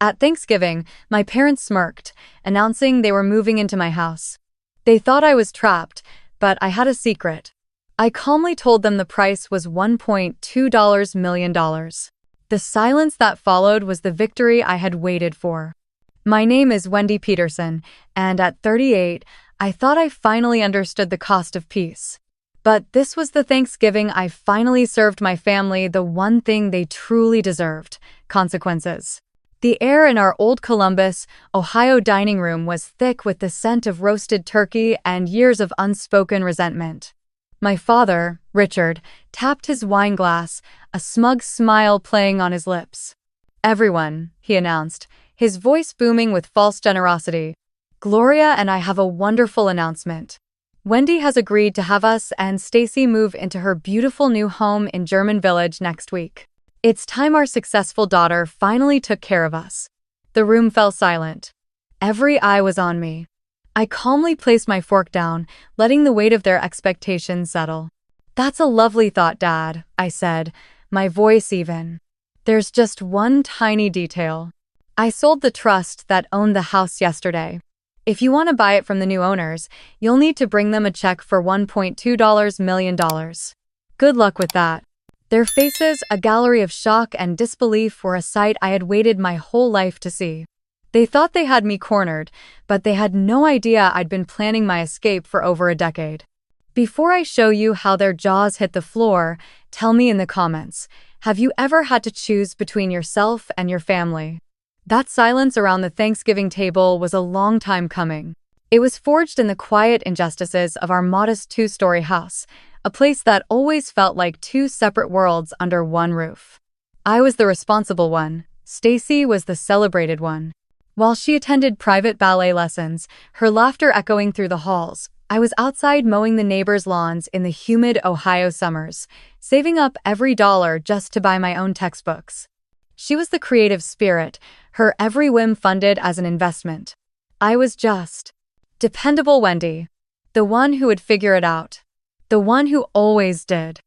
At Thanksgiving, my parents smirked, announcing they were moving into my house. They thought I was trapped, but I had a secret. I calmly told them the price was $1.2 million. The silence that followed was the victory I had waited for. My name is Wendy Peterson, and at 38, I thought I finally understood the cost of peace. But this was the Thanksgiving I finally served my family the one thing they truly deserved: consequences. The air in our old Columbus, Ohio dining room was thick with the scent of roasted turkey and years of unspoken resentment. My father, Richard, tapped his wine glass, a smug smile playing on his lips. "Everyone," he announced, his voice booming with false generosity. "Gloria and I have a wonderful announcement. Wendy has agreed to have us and Stacy move into her beautiful new home in German Village next week. It's time our successful daughter finally took care of us." The room fell silent. Every eye was on me. I calmly placed my fork down, letting the weight of their expectations settle. "That's a lovely thought, Dad," I said, my voice even. "There's just one tiny detail. I sold the trust that owned the house yesterday. If you want to buy it from the new owners, you'll need to bring them a check for $1.2 million. Good luck with that." Their faces, a gallery of shock and disbelief, were a sight I had waited my whole life to see. They thought they had me cornered, but they had no idea I'd been planning my escape for over a decade. Before I show you how their jaws hit the floor, tell me in the comments, have you ever had to choose between yourself and your family? That silence around the Thanksgiving table was a long time coming. It was forged in the quiet injustices of our modest two-story house, a place that always felt like two separate worlds under one roof. I was the responsible one. Stacy was the celebrated one. While she attended private ballet lessons, her laughter echoing through the halls, I was outside mowing the neighbors' lawns in the humid Ohio summers, saving up every dollar just to buy my own textbooks. She was the creative spirit, her every whim funded as an investment. I was just dependable Wendy, the one who would figure it out. The one who always did.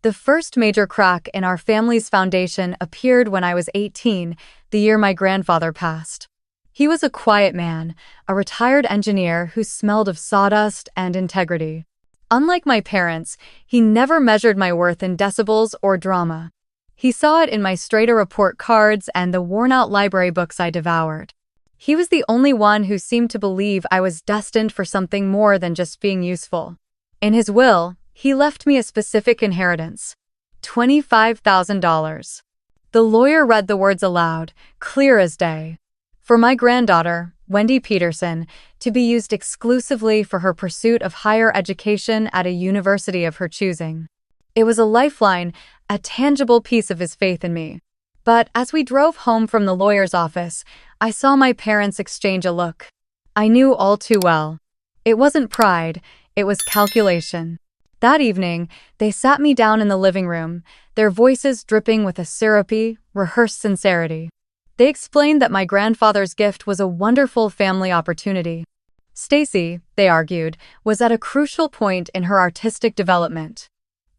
The first major crack in our family's foundation appeared when I was 18, the year my grandfather passed. He was a quiet man, a retired engineer who smelled of sawdust and integrity. Unlike my parents, he never measured my worth in decibels or drama. He saw it in my straighter report cards and the worn-out library books I devoured. He was the only one who seemed to believe I was destined for something more than just being useful. In his will, he left me a specific inheritance: $25,000. The lawyer read the words aloud, clear as day. For my granddaughter, Wendy Peterson, to be used exclusively for her pursuit of higher education at a university of her choosing. It was a lifeline, a tangible piece of his faith in me. But as we drove home from the lawyer's office, I saw my parents exchange a look. I knew all too well. It wasn't pride, it was calculation. That evening, they sat me down in the living room, their voices dripping with a syrupy, rehearsed sincerity. They explained that my grandfather's gift was a wonderful family opportunity. Stacy, they argued, was at a crucial point in her artistic development.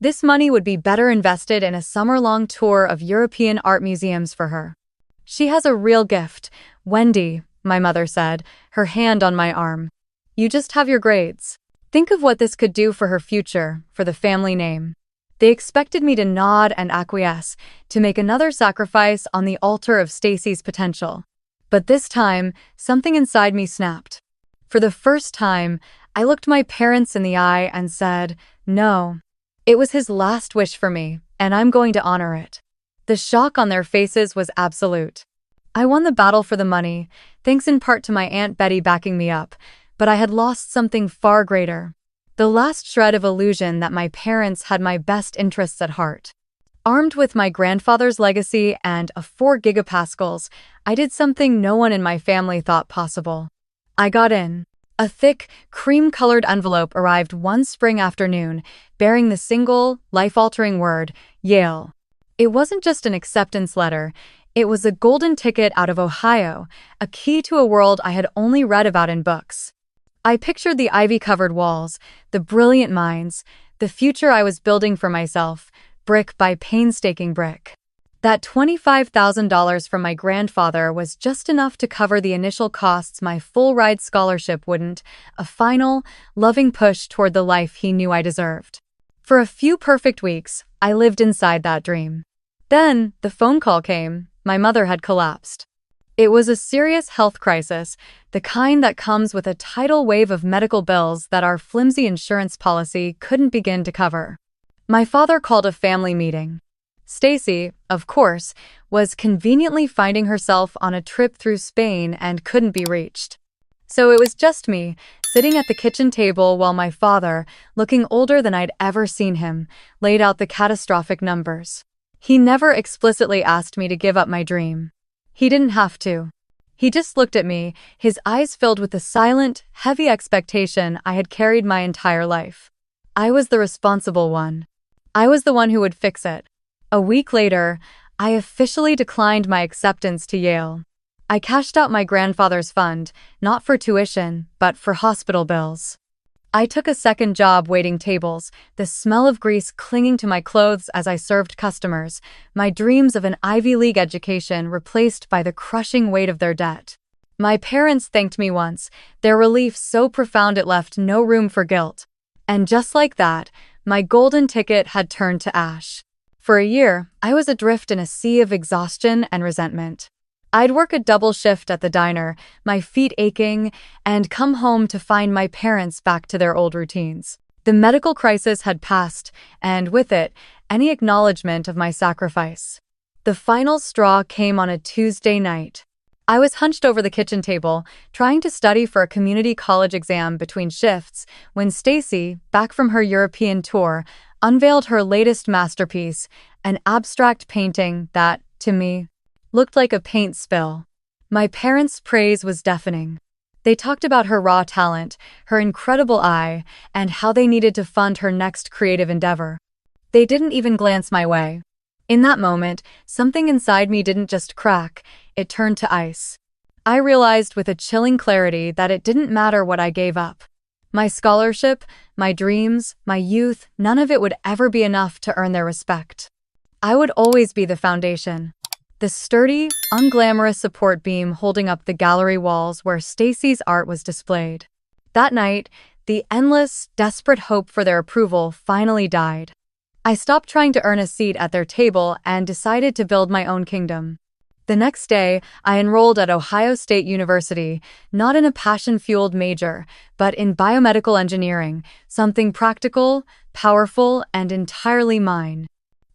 This money would be better invested in a summer-long tour of European art museums for her. "She has a real gift, Wendy," my mother said, her hand on my arm. "You just have your grades. Think of what this could do for her future, for the family name." They expected me to nod and acquiesce, to make another sacrifice on the altar of Stacy's potential. But this time, something inside me snapped. For the first time, I looked my parents in the eye and said, no. It was his last wish for me, and I'm going to honor it. The shock on their faces was absolute. I won the battle for the money, thanks in part to my Aunt Betty backing me up, but I had lost something far greater. The last shred of illusion that my parents had my best interests at heart. Armed with my grandfather's legacy and a 4 gigapascals, I did something no one in my family thought possible. I got in. A thick, cream-colored envelope arrived one spring afternoon, bearing the single, life-altering word, Yale. It wasn't just an acceptance letter. It was a golden ticket out of Ohio, a key to a world I had only read about in books. I pictured the ivy-covered walls, the brilliant minds, the future I was building for myself, brick by painstaking brick. That $25,000 from my grandfather was just enough to cover the initial costs my full-ride scholarship wouldn't, a final, loving push toward the life he knew I deserved. For a few perfect weeks, I lived inside that dream. Then, the phone call came. My mother had collapsed. It was a serious health crisis, the kind that comes with a tidal wave of medical bills that our flimsy insurance policy couldn't begin to cover. My father called a family meeting. Stacy, of course, was conveniently finding herself on a trip through Spain and couldn't be reached. So it was just me, sitting at the kitchen table while my father, looking older than I'd ever seen him, laid out the catastrophic numbers. He never explicitly asked me to give up my dream. He didn't have to. He just looked at me, his eyes filled with the silent, heavy expectation I had carried my entire life. I was the responsible one. I was the one who would fix it. A week later, I officially declined my acceptance to Yale. I cashed out my grandfather's fund, not for tuition, but for hospital bills. I took a second job waiting tables, the smell of grease clinging to my clothes as I served customers, my dreams of an Ivy League education replaced by the crushing weight of their debt. My parents thanked me once, their relief so profound it left no room for guilt. And just like that, my golden ticket had turned to ash. For a year, I was adrift in a sea of exhaustion and resentment. I'd work a double shift at the diner, my feet aching, and come home to find my parents back to their old routines. The medical crisis had passed, and with it, any acknowledgement of my sacrifice. The final straw came on a Tuesday night. I was hunched over the kitchen table, trying to study for a community college exam between shifts, when Stacy, back from her European tour, unveiled her latest masterpiece, an abstract painting that, to me, looked like a paint spill. My parents' praise was deafening. They talked about her raw talent, her incredible eye, and how they needed to fund her next creative endeavor. They didn't even glance my way. In that moment, something inside me didn't just crack, it turned to ice. I realized with a chilling clarity that it didn't matter what I gave up. My scholarship, my dreams, my youth, none of it would ever be enough to earn their respect. I would always be the foundation. The sturdy, unglamorous support beam holding up the gallery walls where Stacy's art was displayed. That night, the endless, desperate hope for their approval finally died. I stopped trying to earn a seat at their table and decided to build my own kingdom. The next day, I enrolled at Ohio State University, not in a passion-fueled major, but in biomedical engineering, something practical, powerful, and entirely mine.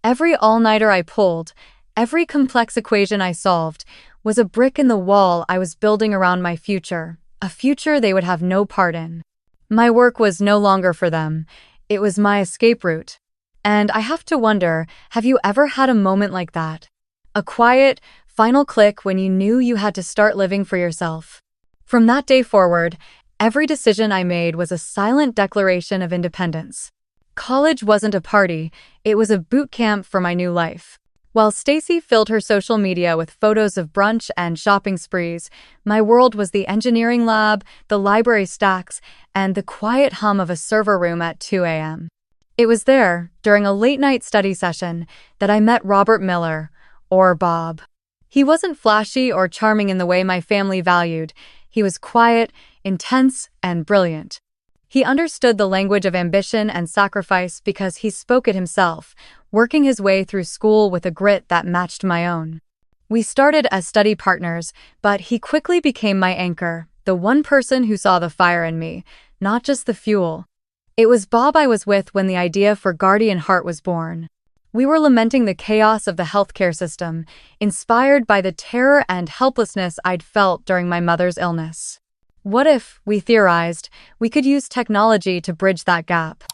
Every all-nighter I pulled, every complex equation I solved, was a brick in the wall I was building around my future, a future they would have no part in. My work was no longer for them. It was my escape route. And I have to wonder, have you ever had a moment like that? A quiet, final click when you knew you had to start living for yourself. From that day forward, every decision I made was a silent declaration of independence. College wasn't a party, it was a boot camp for my new life. While Stacy filled her social media with photos of brunch and shopping sprees, my world was the engineering lab, the library stacks, and the quiet hum of a server room at 2 a.m. It was there, during a late-night study session, that I met Robert Miller, or Bob. He wasn't flashy or charming in the way my family valued. He was quiet, intense, and brilliant. He understood the language of ambition and sacrifice because he spoke it himself, working his way through school with a grit that matched my own. We started as study partners, but he quickly became my anchor, the one person who saw the fire in me, not just the fuel. It was Bob I was with when the idea for Guardian Heart was born. We were lamenting the chaos of the healthcare system, inspired by the terror and helplessness I'd felt during my mother's illness. What if, we theorized, we could use technology to bridge that gap?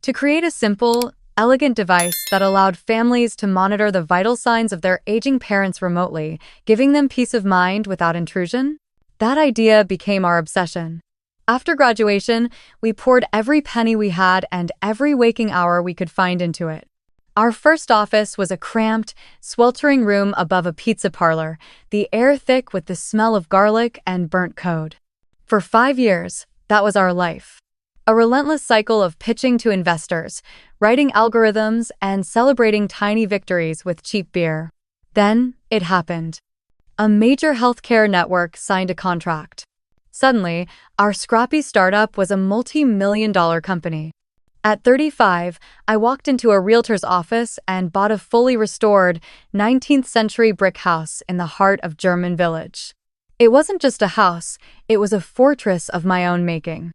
To create a simple, elegant device that allowed families to monitor the vital signs of their aging parents remotely, giving them peace of mind without intrusion? That idea became our obsession. After graduation, we poured every penny we had and every waking hour we could find into it. Our first office was a cramped, sweltering room above a pizza parlor, the air thick with the smell of garlic and burnt code. For 5 years, that was our life. A relentless cycle of pitching to investors, writing algorithms, and celebrating tiny victories with cheap beer. Then, it happened. A major healthcare network signed a contract. Suddenly, our scrappy startup was a multi-million-dollar company. At 35, I walked into a realtor's office and bought a fully restored 19th-century brick house in the heart of German Village. It wasn't just a house, it was a fortress of my own making.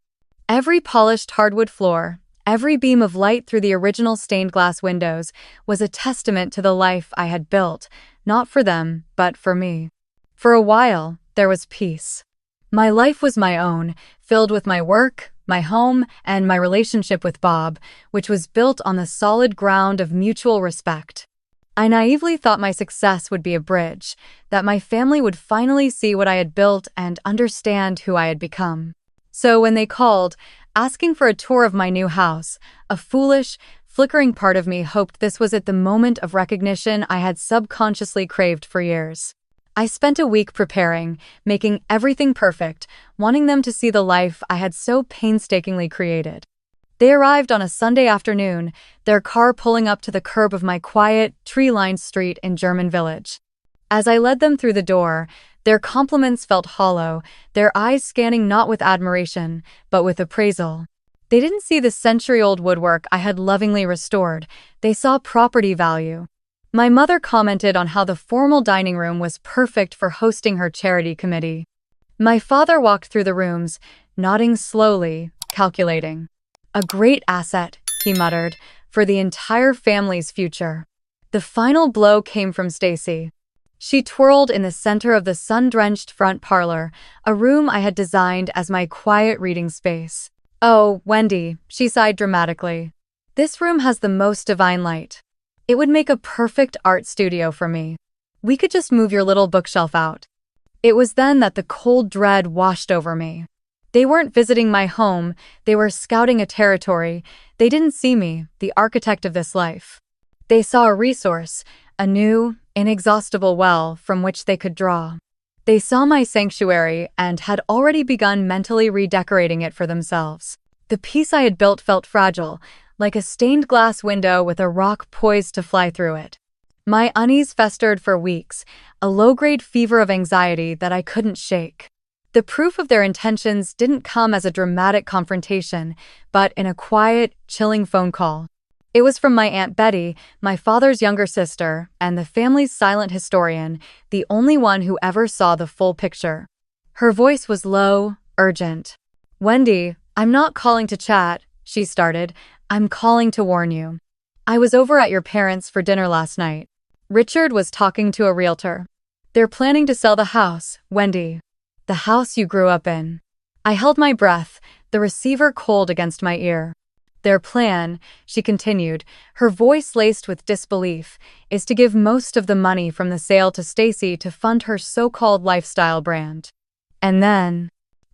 Every polished hardwood floor, every beam of light through the original stained glass windows was a testament to the life I had built, not for them, but for me. For a while, there was peace. My life was my own, filled with my work, my home, and my relationship with Bob, which was built on the solid ground of mutual respect. I naively thought my success would be a bridge, that my family would finally see what I had built and understand who I had become. So when they called, asking for a tour of my new house, a foolish, flickering part of me hoped this was at the moment of recognition I had subconsciously craved for years. I spent a week preparing, making everything perfect, wanting them to see the life I had so painstakingly created. They arrived on a Sunday afternoon, their car pulling up to the curb of my quiet, tree-lined street in German Village. As I led them through the door, their compliments felt hollow, their eyes scanning not with admiration, but with appraisal. They didn't see the century-old woodwork I had lovingly restored, they saw property value. My mother commented on how the formal dining room was perfect for hosting her charity committee. My father walked through the rooms, nodding slowly, calculating. A great asset, he muttered, for the entire family's future. The final blow came from Stacy. She twirled in the center of the sun-drenched front parlor, a room I had designed as my quiet reading space. "Oh, Wendy," she sighed dramatically. "This room has the most divine light. It would make a perfect art studio for me. We could just move your little bookshelf out." It was then that the cold dread washed over me. They weren't visiting my home, they were scouting a territory. They didn't see me, the architect of this life. They saw a resource, a new, inexhaustible well from which they could draw. They saw my sanctuary and had already begun mentally redecorating it for themselves. The piece I had built felt fragile, like a stained glass window with a rock poised to fly through it. My unease festered for weeks, a low-grade fever of anxiety that I couldn't shake. The proof of their intentions didn't come as a dramatic confrontation, but in a quiet, chilling phone call. It was from my Aunt Betty, my father's younger sister, and the family's silent historian, the only one who ever saw the full picture. Her voice was low, urgent. "Wendy, I'm not calling to chat," she started. "I'm calling to warn you. I was over at your parents' for dinner last night. Richard was talking to a realtor. They're planning to sell the house, Wendy. The house you grew up in." I held my breath, the receiver cold against my ear. "Their plan," she continued, her voice laced with disbelief, "is to give most of the money from the sale to Stacy to fund her so-called lifestyle brand. And then,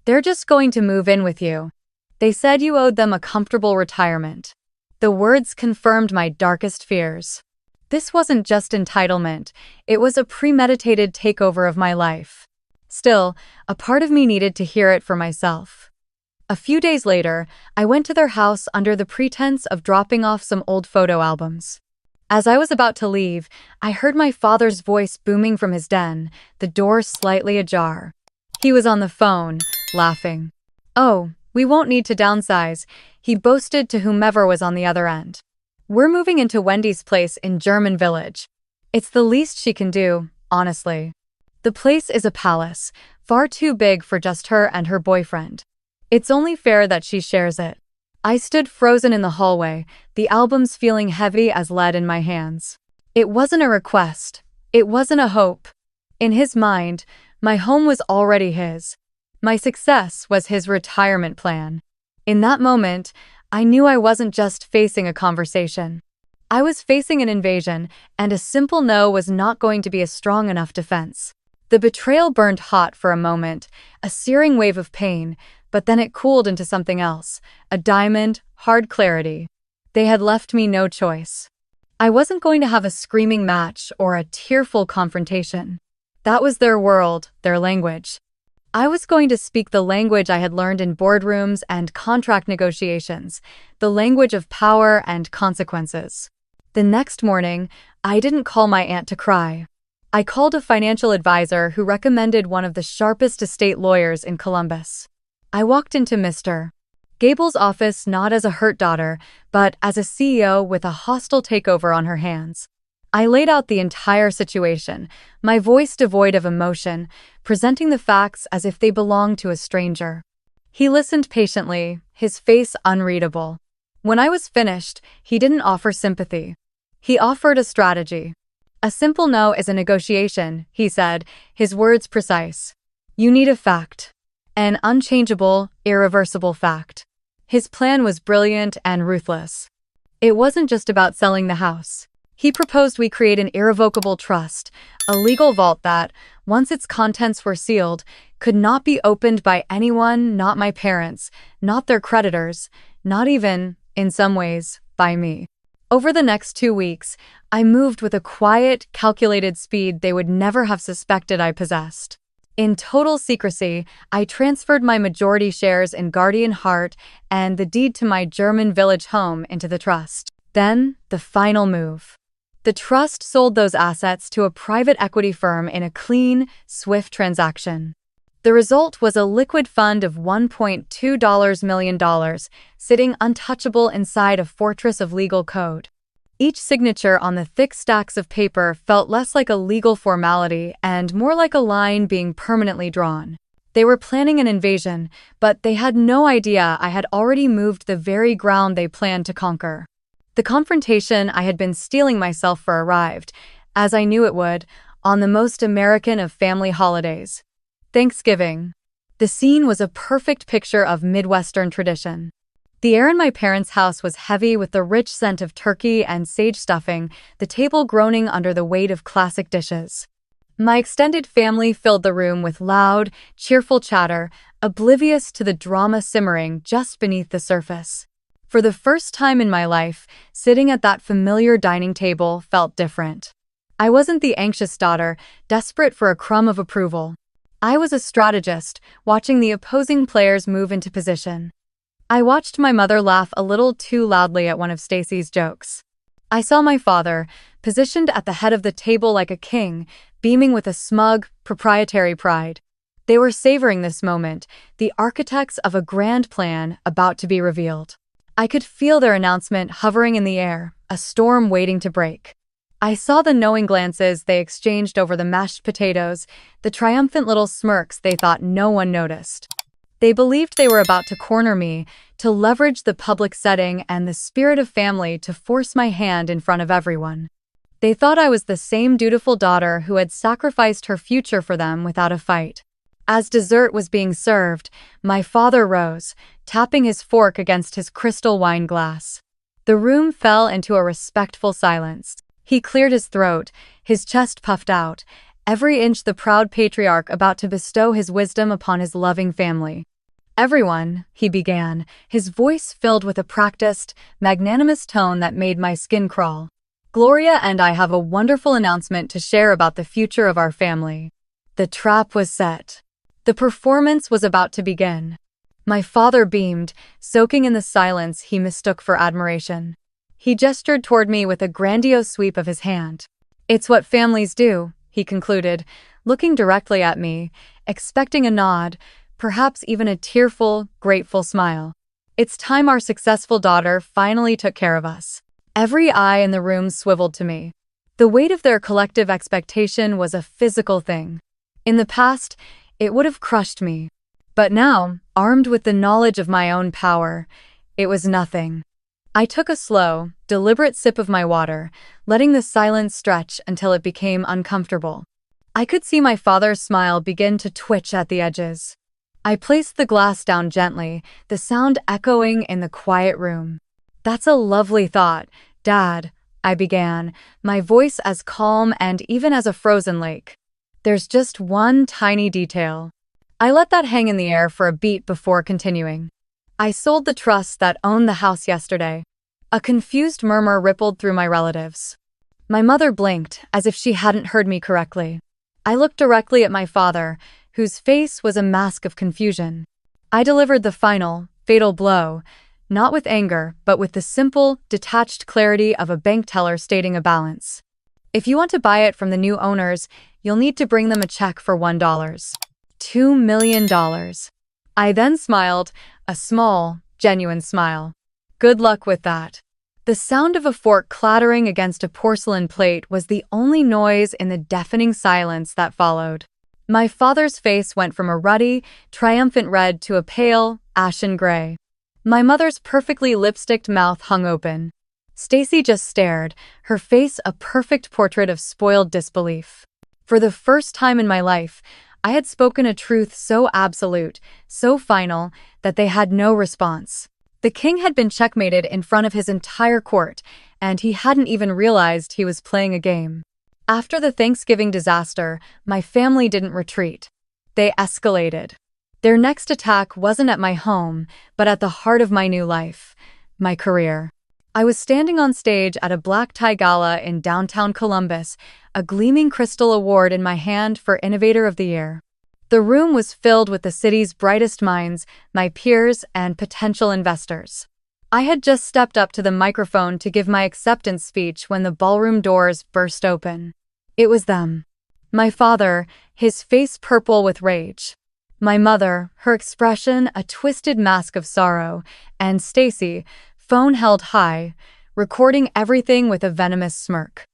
they're just going to move in with you. They said you owed them a comfortable retirement." The words confirmed my darkest fears. This wasn't just entitlement, it was a premeditated takeover of my life. Still, a part of me needed to hear it for myself. A few days later, I went to their house under the pretense of dropping off some old photo albums. As I was about to leave, I heard my father's voice booming from his den, the door slightly ajar. He was on the phone, laughing. "Oh, we won't need to downsize," he boasted to whomever was on the other end. "We're moving into Wendy's place in German Village. It's the least she can do, honestly. The place is a palace, far too big for just her and her boyfriend. It's only fair that she shares it." I stood frozen in the hallway, the albums feeling heavy as lead in my hands. It wasn't a request. It wasn't a hope. In his mind, my home was already his. My success was his retirement plan. In that moment, I knew I wasn't just facing a conversation. I was facing an invasion, and a simple no was not going to be a strong enough defense. The betrayal burned hot for a moment, a searing wave of pain, but then it cooled into something else, a diamond, hard clarity. They had left me no choice. I wasn't going to have a screaming match or a tearful confrontation. That was their world, their language. I was going to speak the language I had learned in boardrooms and contract negotiations, the language of power and consequences. The next morning, I didn't call my aunt to cry. I called a financial advisor who recommended one of the sharpest estate lawyers in Columbus. I walked into Mr. Gable's office not as a hurt daughter, but as a CEO with a hostile takeover on her hands. I laid out the entire situation, my voice devoid of emotion, presenting the facts as if they belonged to a stranger. He listened patiently, his face unreadable. When I was finished, he didn't offer sympathy. He offered a strategy. "A simple no is a negotiation," he said, his words precise. "You need a fact. An unchangeable, irreversible fact." His plan was brilliant and ruthless. It wasn't just about selling the house. He proposed we create an irrevocable trust, a legal vault that, once its contents were sealed, could not be opened by anyone, not my parents, not their creditors, not even, in some ways, by me. Over the next 2 weeks, I moved with a quiet, calculated speed they would never have suspected I possessed. In total secrecy, I transferred my majority shares in Guardian Heart and the deed to my German village home into the trust. Then, the final move. The trust sold those assets to a private equity firm in a clean, swift transaction. The result was a liquid fund of $1.2 million, sitting untouchable inside a fortress of legal code. Each signature on the thick stacks of paper felt less like a legal formality and more like a line being permanently drawn. They were planning an invasion, but they had no idea I had already moved the very ground they planned to conquer. The confrontation I had been steeling myself for arrived, as I knew it would, on the most American of family holidays. Thanksgiving. The scene was a perfect picture of Midwestern tradition. The air in my parents' house was heavy with the rich scent of turkey and sage stuffing, the table groaning under the weight of classic dishes. My extended family filled the room with loud, cheerful chatter, oblivious to the drama simmering just beneath the surface. For the first time in my life, sitting at that familiar dining table felt different. I wasn't the anxious daughter, desperate for a crumb of approval. I was a strategist, watching the opposing players move into position. I watched my mother laugh a little too loudly at one of Stacy's jokes. I saw my father, positioned at the head of the table like a king, beaming with a smug, proprietary pride. They were savoring this moment, the architects of a grand plan about to be revealed. I could feel their announcement hovering in the air, a storm waiting to break. I saw the knowing glances they exchanged over the mashed potatoes, the triumphant little smirks they thought no one noticed. They believed they were about to corner me, to leverage the public setting and the spirit of family to force my hand in front of everyone. They thought I was the same dutiful daughter who had sacrificed her future for them without a fight. As dessert was being served, my father rose, tapping his fork against his crystal wine glass. The room fell into a respectful silence. He cleared his throat, his chest puffed out, every inch the proud patriarch about to bestow his wisdom upon his loving family. "Everyone," he began, his voice filled with a practiced, magnanimous tone that made my skin crawl. "Gloria and I have a wonderful announcement to share about the future of our family." The trap was set. The performance was about to begin. My father beamed, soaking in the silence he mistook for admiration. He gestured toward me with a grandiose sweep of his hand. "It's what families do," he concluded, looking directly at me, expecting a nod, perhaps even a tearful, grateful smile. "It's time our successful daughter finally took care of us." Every eye in the room swiveled to me. The weight of their collective expectation was a physical thing. In the past, it would have crushed me. But now, armed with the knowledge of my own power, it was nothing. I took a slow, deliberate sip of my water, letting the silence stretch until it became uncomfortable. I could see my father's smile begin to twitch at the edges. I placed the glass down gently, the sound echoing in the quiet room. "That's a lovely thought, Dad," I began, my voice as calm and even as a frozen lake. "There's just one tiny detail." I let that hang in the air for a beat before continuing. "I sold the trust that owned the house yesterday." A confused murmur rippled through my relatives. My mother blinked, as if she hadn't heard me correctly. I looked directly at my father, whose face was a mask of confusion. I delivered the final, fatal blow, not with anger, but with the simple, detached clarity of a bank teller stating a balance. If you want to buy it from the new owners, you'll need to bring them a check for $1. $2 million. I then smiled, a small, genuine smile. Good luck with that. The sound of a fork clattering against a porcelain plate was the only noise in the deafening silence that followed. My father's face went from a ruddy, triumphant red to a pale, ashen gray. My mother's perfectly lipsticked mouth hung open. Stacy just stared, her face a perfect portrait of spoiled disbelief. For the first time in my life, I had spoken a truth so absolute, so final, that they had no response. The king had been checkmated in front of his entire court, and he hadn't even realized he was playing a game. After the Thanksgiving disaster, my family didn't retreat. They escalated. Their next attack wasn't at my home, but at the heart of my new life, my career. I was standing on stage at a black tie gala in downtown Columbus, a gleaming crystal award in my hand for Innovator of the Year. The room was filled with the city's brightest minds, my peers, and potential investors. I had just stepped up to the microphone to give my acceptance speech when the ballroom doors burst open. It was them. My father, his face purple with rage. My mother, her expression a twisted mask of sorrow, and Stacy, phone held high, recording everything with a venomous smirk.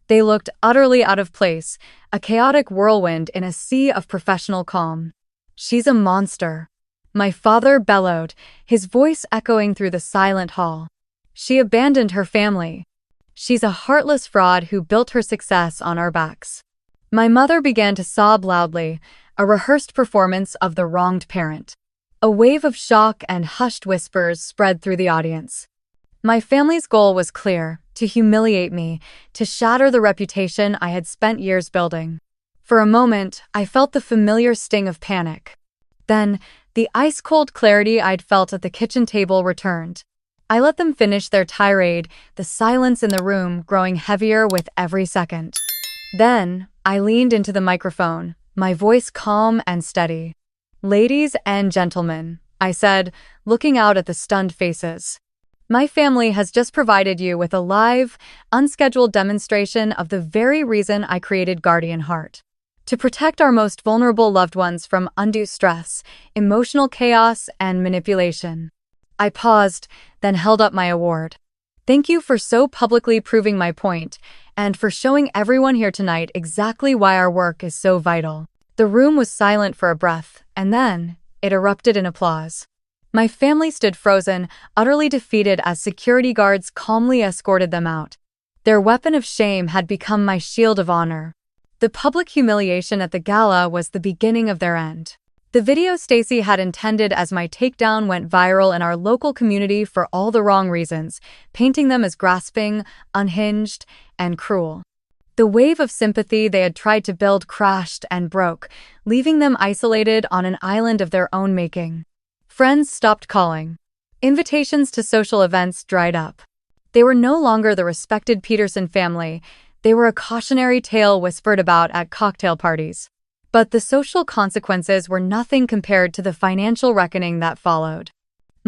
They looked utterly out of place, a chaotic whirlwind in a sea of professional calm. "She's a monster," my father bellowed, his voice echoing through the silent hall. "She abandoned her family. She's a heartless fraud who built her success on our backs." My mother began to sob loudly, a rehearsed performance of the wronged parent. A wave of shock and hushed whispers spread through the audience. My family's goal was clear: to humiliate me, to shatter the reputation I had spent years building. For a moment, I felt the familiar sting of panic. Then, the ice-cold clarity I'd felt at the kitchen table returned. I let them finish their tirade, the silence in the room growing heavier with every second. Then, I leaned into the microphone, my voice calm and steady. "Ladies and gentlemen," I said, looking out at the stunned faces. "My family has just provided you with a live, unscheduled demonstration of the very reason I created Guardian Heart. To protect our most vulnerable loved ones from undue stress, emotional chaos, and manipulation." I paused, then held up my award. "Thank you for so publicly proving my point, and for showing everyone here tonight exactly why our work is so vital." The room was silent for a breath, and then it erupted in applause. My family stood frozen, utterly defeated as security guards calmly escorted them out. Their weapon of shame had become my shield of honor. The public humiliation at the gala was the beginning of their end. The video Stacy had intended as my takedown went viral in our local community for all the wrong reasons, painting them as grasping, unhinged, and cruel. The wave of sympathy they had tried to build crashed and broke, leaving them isolated on an island of their own making. Friends stopped calling. Invitations to social events dried up. They were no longer the respected Peterson family. They were a cautionary tale whispered about at cocktail parties. But the social consequences were nothing compared to the financial reckoning that followed.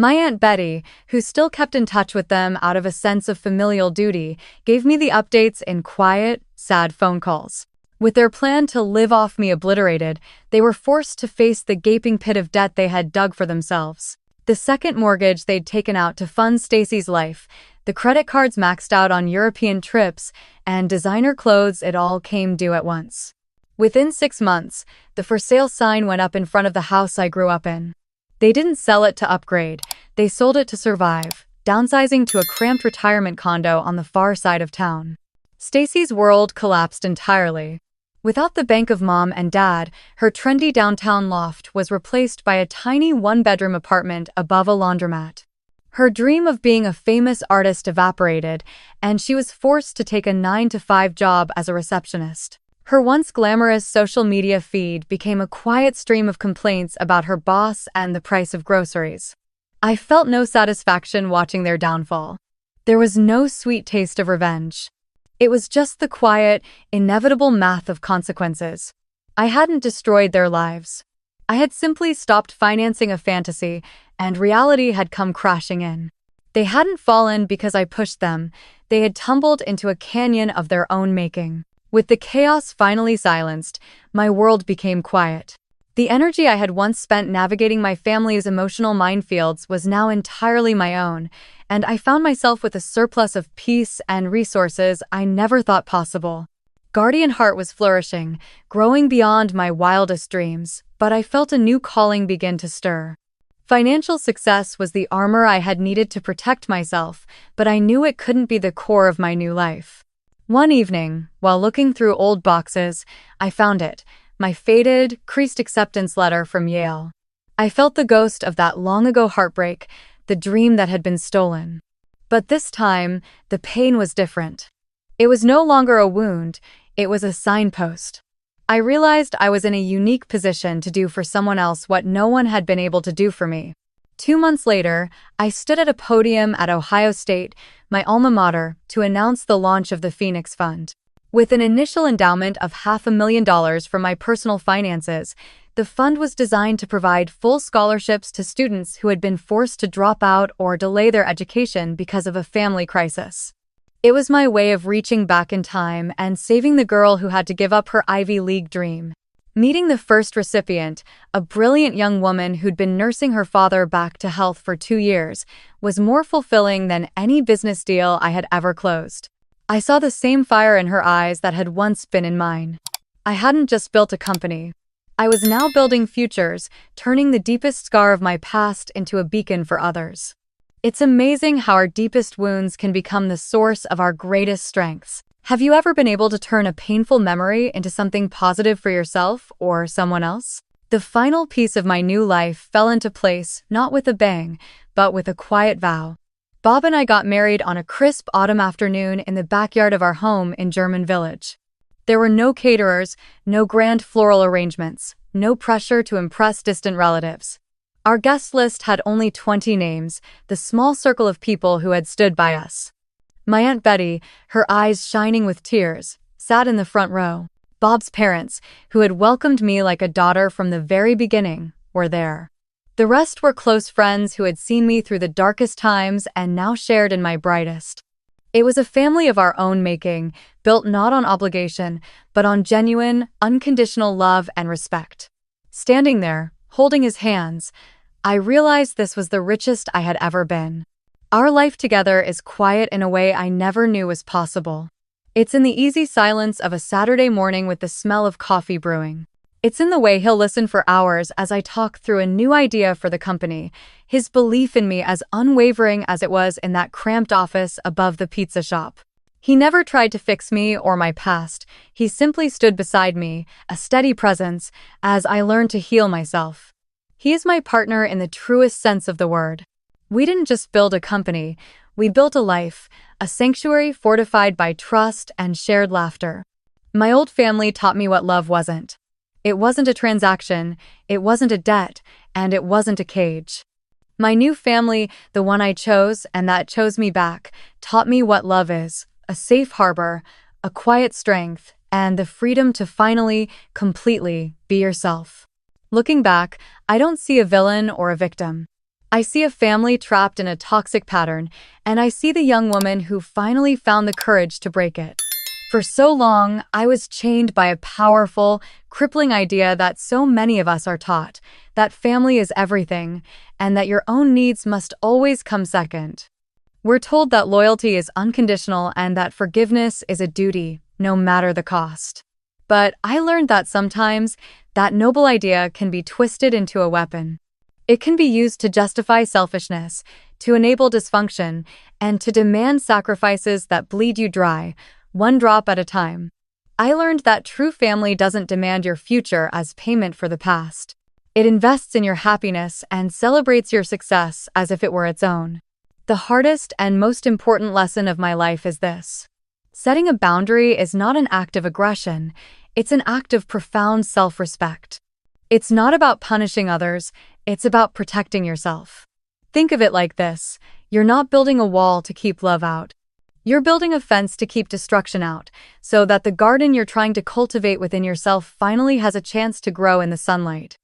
My Aunt Betty, who still kept in touch with them out of a sense of familial duty, gave me the updates in quiet, sad phone calls. With their plan to live off me obliterated, they were forced to face the gaping pit of debt they had dug for themselves. The second mortgage they'd taken out to fund Stacy's life, the credit cards maxed out on European trips, and designer clothes, it all came due at once. Within 6 months, the for sale sign went up in front of the house I grew up in. They didn't sell it to upgrade, they sold it to survive, downsizing to a cramped retirement condo on the far side of town. Stacy's world collapsed entirely. Without the bank of mom and dad, her trendy downtown loft was replaced by a tiny one-bedroom apartment above a laundromat. Her dream of being a famous artist evaporated, and she was forced to take a 9-to-5 job as a receptionist. Her once glamorous social media feed became a quiet stream of complaints about her boss and the price of groceries. I felt no satisfaction watching their downfall. There was no sweet taste of revenge. It was just the quiet, inevitable math of consequences. I hadn't destroyed their lives. I had simply stopped financing a fantasy, and reality had come crashing in. They hadn't fallen because I pushed them. They had tumbled into a canyon of their own making. With the chaos finally silenced, my world became quiet. The energy I had once spent navigating my family's emotional minefields was now entirely my own, and I found myself with a surplus of peace and resources I never thought possible. Guardian Heart was flourishing, growing beyond my wildest dreams, but I felt a new calling begin to stir. Financial success was the armor I had needed to protect myself, but I knew it couldn't be the core of my new life. One evening, while looking through old boxes, I found it, my faded, creased acceptance letter from Yale. I felt the ghost of that long-ago heartbreak, the dream that had been stolen. But this time, the pain was different. It was no longer a wound, it was a signpost. I realized I was in a unique position to do for someone else what no one had been able to do for me. 2 months later, I stood at a podium at Ohio State, my alma mater, to announce the launch of the Phoenix Fund. With an initial endowment of $500,000 from my personal finances, the fund was designed to provide full scholarships to students who had been forced to drop out or delay their education because of a family crisis. It was my way of reaching back in time and saving the girl who had to give up her Ivy League dream. Meeting the first recipient, a brilliant young woman who'd been nursing her father back to health for 2 years, was more fulfilling than any business deal I had ever closed. I saw the same fire in her eyes that had once been in mine. I hadn't just built a company. I was now building futures, turning the deepest scar of my past into a beacon for others. It's amazing how our deepest wounds can become the source of our greatest strengths. Have you ever been able to turn a painful memory into something positive for yourself or someone else? The final piece of my new life fell into place, not with a bang, but with a quiet vow. Bob and I got married on a crisp autumn afternoon in the backyard of our home in German Village. There were no caterers, no grand floral arrangements, no pressure to impress distant relatives. Our guest list had only 20 names, the small circle of people who had stood by us. My Aunt Betty, her eyes shining with tears, sat in the front row. Bob's parents, who had welcomed me like a daughter from the very beginning, were there. The rest were close friends who had seen me through the darkest times and now shared in my brightest. It was a family of our own making, built not on obligation, but on genuine, unconditional love and respect. Standing there, holding his hands, I realized this was the richest I had ever been. Our life together is quiet in a way I never knew was possible. It's in the easy silence of a Saturday morning with the smell of coffee brewing. It's in the way he'll listen for hours as I talk through a new idea for the company, his belief in me as unwavering as it was in that cramped office above the pizza shop. He never tried to fix me or my past, he simply stood beside me, a steady presence, as I learned to heal myself. He is my partner in the truest sense of the word. We didn't just build a company, we built a life, a sanctuary fortified by trust and shared laughter. My old family taught me what love wasn't. It wasn't a transaction, it wasn't a debt, and it wasn't a cage. My new family, the one I chose and that chose me back, taught me what love is, a safe harbor, a quiet strength, and the freedom to finally, completely be yourself. Looking back, I don't see a villain or a victim. I see a family trapped in a toxic pattern, and I see the young woman who finally found the courage to break it. For so long, I was chained by a powerful, crippling idea that so many of us are taught, that family is everything, and that your own needs must always come second. We're told that loyalty is unconditional and that forgiveness is a duty, no matter the cost. But I learned that sometimes, that noble idea can be twisted into a weapon. It can be used to justify selfishness, to enable dysfunction, and to demand sacrifices that bleed you dry, one drop at a time. I learned that true family doesn't demand your future as payment for the past. It invests in your happiness and celebrates your success as if it were its own. The hardest and most important lesson of my life is this. Setting a boundary is not an act of aggression, it's an act of profound self-respect. It's not about punishing others, it's about protecting yourself. Think of it like this, you're not building a wall to keep love out. You're building a fence to keep destruction out, so that the garden you're trying to cultivate within yourself finally has a chance to grow in the sunlight.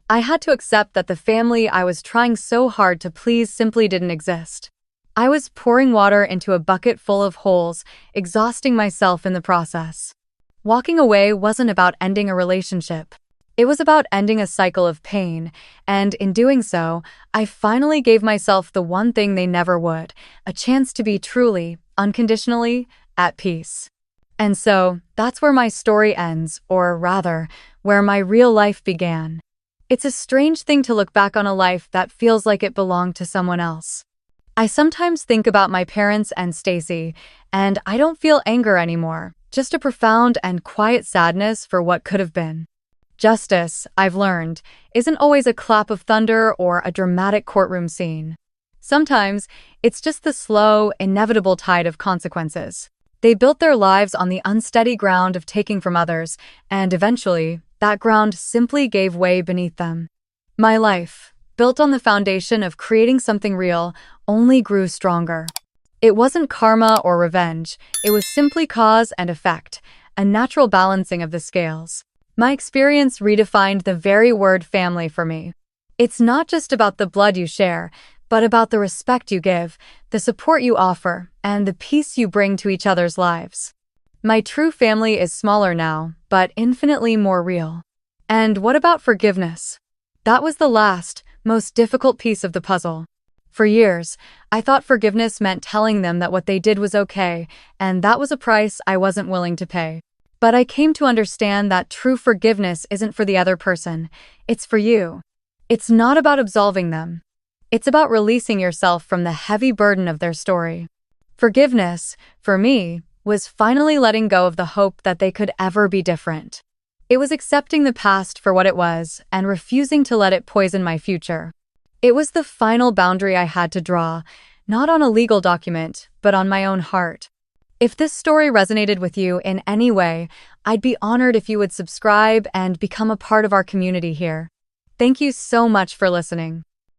I had to accept that the family I was trying so hard to please simply didn't exist. I was pouring water into a bucket full of holes, exhausting myself in the process. Walking away wasn't about ending a relationship. It was about ending a cycle of pain, and in doing so, I finally gave myself the one thing they never would: a chance to be truly, unconditionally, at peace. And so, that's where my story ends, or rather, where my real life began. It's a strange thing to look back on a life that feels like it belonged to someone else. I sometimes think about my parents and Stacy, and I don't feel anger anymore, just a profound and quiet sadness for what could have been. Justice, I've learned, isn't always a clap of thunder or a dramatic courtroom scene. Sometimes, it's just the slow, inevitable tide of consequences. They built their lives on the unsteady ground of taking from others, and eventually, that ground simply gave way beneath them. My life, built on the foundation of creating something real, only grew stronger. It wasn't karma or revenge, it was simply cause and effect, a natural balancing of the scales. My experience redefined the very word family for me. It's not just about the blood you share, but about the respect you give, the support you offer, and the peace you bring to each other's lives. My true family is smaller now, but infinitely more real. And what about forgiveness? That was the last, most difficult piece of the puzzle. For years, I thought forgiveness meant telling them that what they did was okay, and that was a price I wasn't willing to pay. But I came to understand that true forgiveness isn't for the other person, it's for you. It's not about absolving them. It's about releasing yourself from the heavy burden of their story. Forgiveness, for me, was finally letting go of the hope that they could ever be different. It was accepting the past for what it was and refusing to let it poison my future. It was the final boundary I had to draw, not on a legal document, but on my own heart. If this story resonated with you in any way, I'd be honored if you would subscribe and become a part of our community here. Thank you so much for listening.